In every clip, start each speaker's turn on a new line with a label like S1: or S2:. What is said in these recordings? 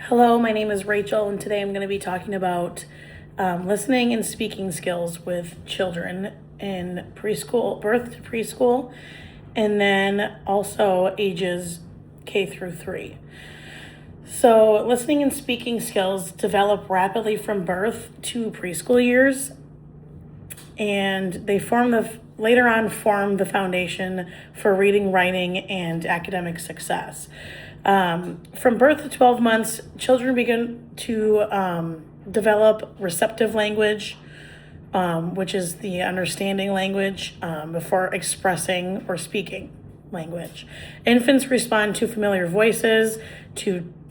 S1: Hello, my name is Rachel, and today I'm going to be talking about listening and speaking skills with children in preschool, birth to preschool, and then also ages K through 3. So, listening and speaking skills develop rapidly from birth to preschool years, and they later on form the foundation for reading, writing, and academic success. From birth to 12 months, children begin to develop receptive language, which is the understanding language, before expressing or speaking language. Infants respond to familiar voices,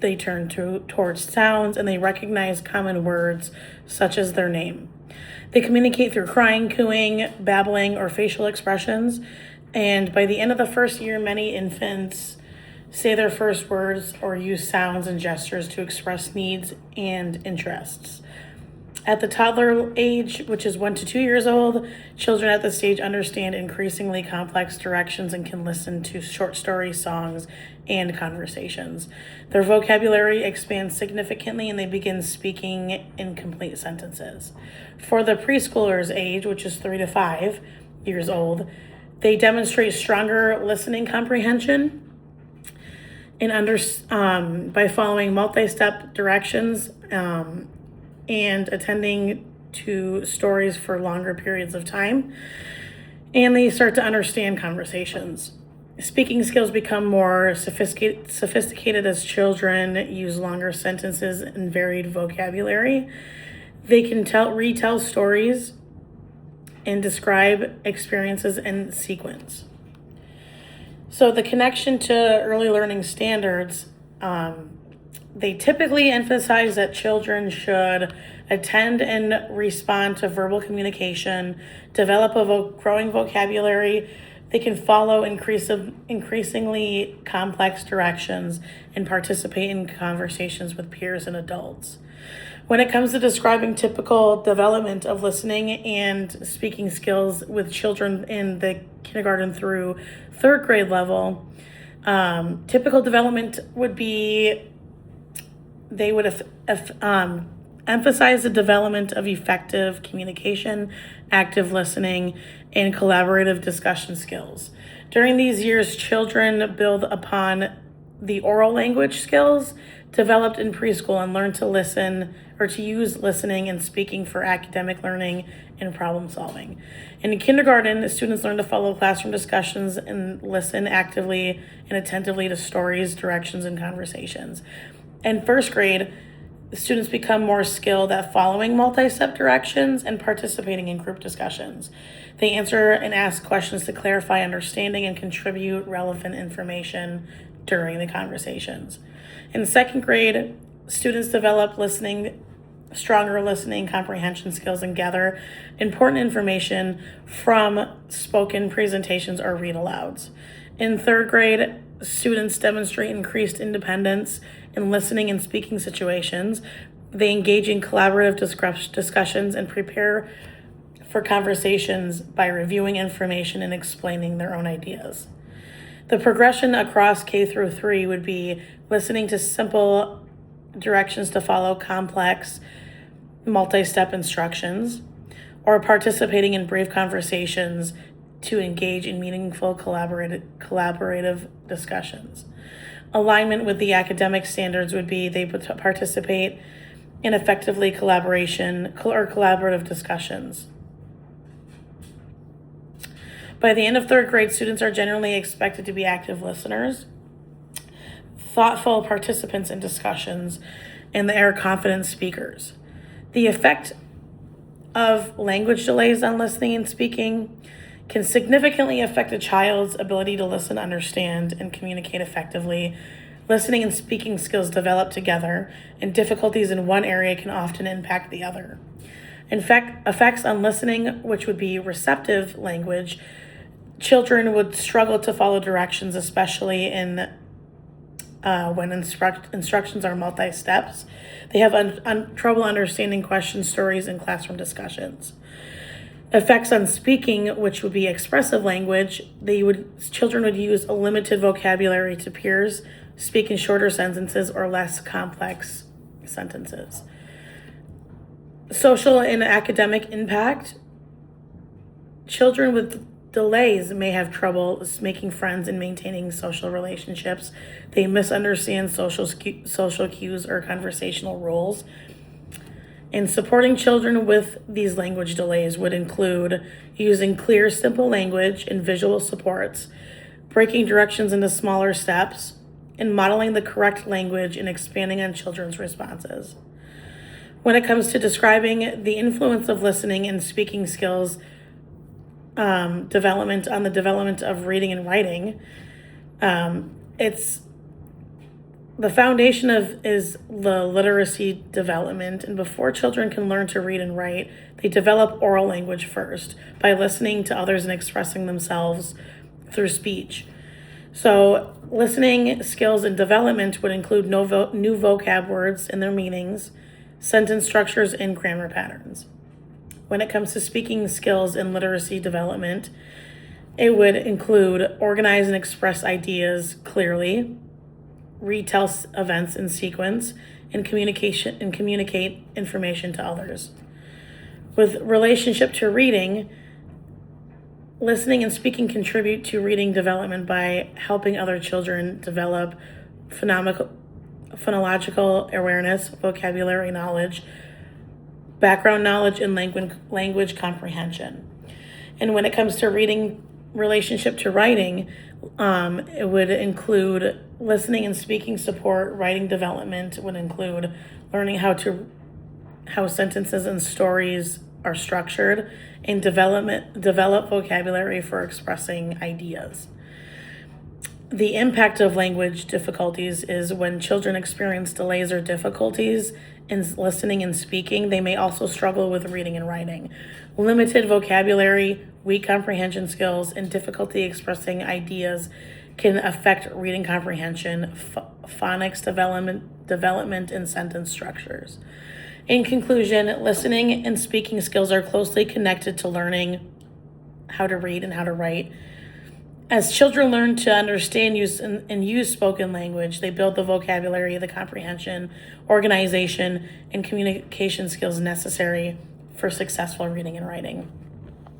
S1: they turn towards sounds, and they recognize common words such as their name. They communicate through crying, cooing, babbling, or facial expressions. And by the end of the first year, many infants say their first words or use sounds and gestures to express needs and interests. At the toddler age, which is 1 to 2 years old, children at this stage understand increasingly complex directions and can listen to short stories, songs, and conversations. Their vocabulary expands significantly and they begin speaking in complete sentences. For the preschoolers age, which is 3 to 5 years old, they demonstrate stronger listening comprehension and by following multi-step directions and attending to stories for longer periods of time, and they start to understand conversations. Speaking skills become more sophisticated as children use longer sentences and varied vocabulary. They can retell stories and describe experiences in sequence. So the connection to early learning standards, they typically emphasize that children should attend and respond to verbal communication, develop a growing vocabulary. They can follow increasingly complex directions and participate in conversations with peers and adults. When it comes to describing typical development of listening and speaking skills with children in the kindergarten through 3rd grade level, typical development would be they would emphasize the development of effective communication, active listening, and collaborative discussion skills. During these years, children build upon the oral language skills developed in preschool and learn to listen or to use listening and speaking for academic learning and problem solving. In kindergarten, the students learn to follow classroom discussions and listen actively and attentively to stories, directions, and conversations. In 1st grade, the students become more skilled at following multi-step directions and participating in group discussions. They answer and ask questions to clarify understanding and contribute relevant information during the conversations. In 2nd grade, students develop stronger listening comprehension skills and gather important information from spoken presentations or read-alouds. In 3rd grade, students demonstrate increased independence in listening and speaking situations. They engage in collaborative discussions and prepare for conversations by reviewing information and explaining their own ideas. The progression across K through 3 would be listening to simple directions to follow complex multi-step instructions, or participating in brief conversations to engage in meaningful collaborative discussions. Alignment with the academic standards would be they participate in effectively collaboration or collaborative discussions. By the end of 3rd grade, students are generally expected to be active listeners, thoughtful participants in discussions, and they are confident speakers. The effect of language delays on listening and speaking can significantly affect a child's ability to listen, understand, and communicate effectively. Listening and speaking skills develop together, and difficulties in one area can often impact the other. In fact, effects on listening, which would be receptive language, children would struggle to follow directions, especially when instructions are multi-steps. They have trouble understanding questions, stories, and classroom discussions. Effects on speaking, which would be expressive language, children would use a limited vocabulary to peers, speak in shorter sentences or less complex sentences. Social and academic impact. Children with delays may have trouble making friends and maintaining social relationships. They misunderstand social cues or conversational rules. And supporting children with these language delays would include using clear, simple language and visual supports, breaking directions into smaller steps, and modeling the correct language and expanding on children's responses. When it comes to describing the influence of listening and speaking skills development on the development of reading and writing, it's the foundation is the literacy development. And before children can learn to read and write, they develop oral language first by listening to others and expressing themselves through speech. So listening skills and development would include new vocab words and their meanings, sentence structures, and grammar patterns. When it comes to speaking skills and literacy development, it would include organize and express ideas clearly, retell events in sequence, and communicate information to others. With relationship to reading, listening and speaking contribute to reading development by helping other children develop phonological awareness, vocabulary knowledge, background knowledge, and language comprehension. And when it comes to reading relationship to writing, it would include listening and speaking support. Writing development would include learning how sentences and stories are structured, and develop vocabulary for expressing ideas. The impact of language difficulties is when children experience delays or difficulties in listening and speaking, they may also struggle with reading and writing. Limited vocabulary, weak comprehension skills, and difficulty expressing ideas can affect reading comprehension, phonics development, and sentence structures. In conclusion, listening and speaking skills are closely connected to learning how to read and how to write. As children learn to understand and use spoken language, they build the vocabulary, the comprehension, organization, and communication skills necessary for successful reading and writing.